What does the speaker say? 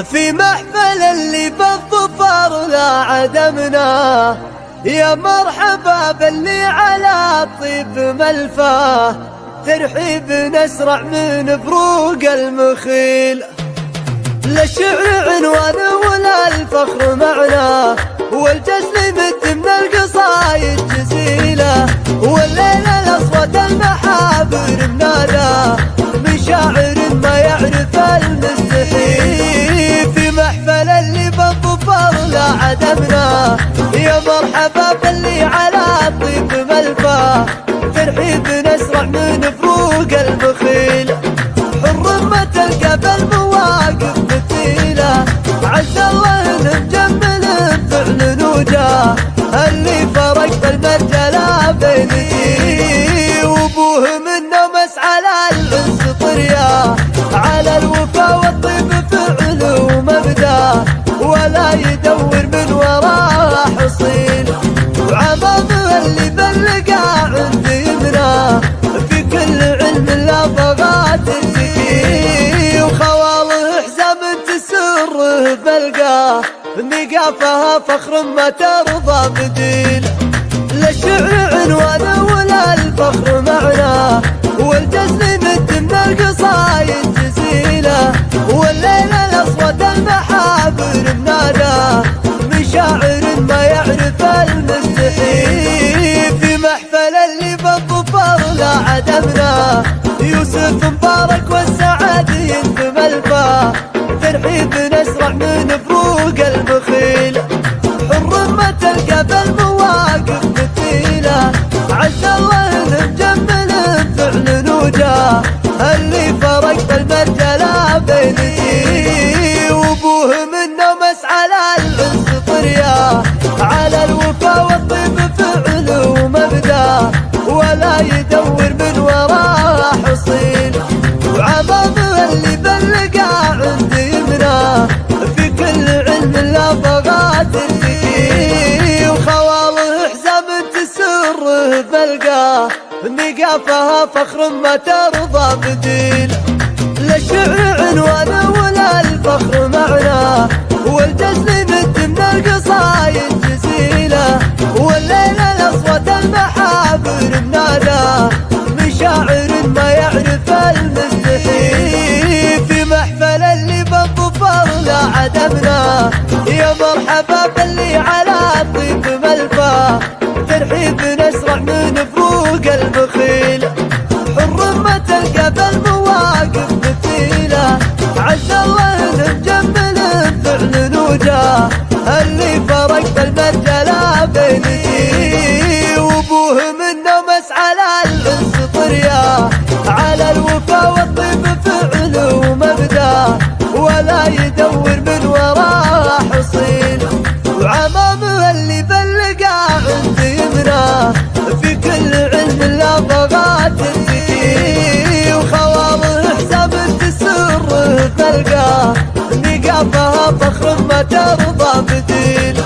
في محفل اللي بالظفر لا عدمنا، يا مرحبا باللي على الطيب ملفاه، ترحيب نسرع من بروق المخيل. لا شعر عنوان ولا الفخر معناه، والجزل مد من القصايد جزيله، والليل الاصوات المحابر مناداه، من شاعر ما يعرف المستحيل. في محفل اللي بالظفر لا عدمنا، يا مرحبا باللي على الطيب ملفاه، ترحيب نسرع من فروق المخيل. حر ما تلقى بالمواقف مثيله، عز الله مجمل بفعل وجاه، اللي فرق بالمرجله بين دي وابوه منه مسعى للانس طرياه، على الوفا والطيب فعل ومبداه، ولا يدور من وراه حصيل. وعمامه اللي بلقى عند يمناه، في كل علم لا بغات تزكي، وخواله حزام تسره بلقاه، نقافها فخر ما ترضى بديل. لا الشعر عنوانه ولا الفخر معناه، والجزل مد من القصايد جزيله، والليل الاصوات المحابر مناداه، من شاعر ما يعرف المستحيل. في محفل اللي بالظفر لا عدمنا، يوسف مبارك والسعد ينتم الفاه، ترحيب نسرع من فروق المخيل. حر ما تلقى بالمواقف مثيله، عز الله مجمل بفعل وجاه، اللي فرق بالمرجله بين دي وابوه منه مسعى للانس طرياه، على الوفا والطيب فعل ومبداه، ولا يدور من وراه حصيل. وعمامه اللي بلقى عند يمناه، في كل علم لا بغات تزكي، وخواله حزام تسره بلقاه، نقافها فخر ما ترضى بديل. لا الشعر عنوانه ولا الفخر معناه، والجزل مد من القصايد جزيله، والليل الاصوات المحابر مناداه، من شاعر ما يعرف المستحيل. في محفل اللي بالظفر لا عدمنا، يا مرحبا باللي على الطيب ملفاه، ترحيب نسرع من فروق المخيل. حر ما تلقى بالمواقف مثيله، عز الله مجمل بفعل وجاه، اللي فرق بالمرجله بين دي وابوه منه مسعى للانس طرياه، على الوفا والطيب فعل ومبداه، ولا يدور من وراه حصيل. وعمامه اللي بلقى عند يمناه، في كل علم لا بغات تزكي، وخواله حزام تسره بلقاه، نقافها فخر ما ترضى بديل.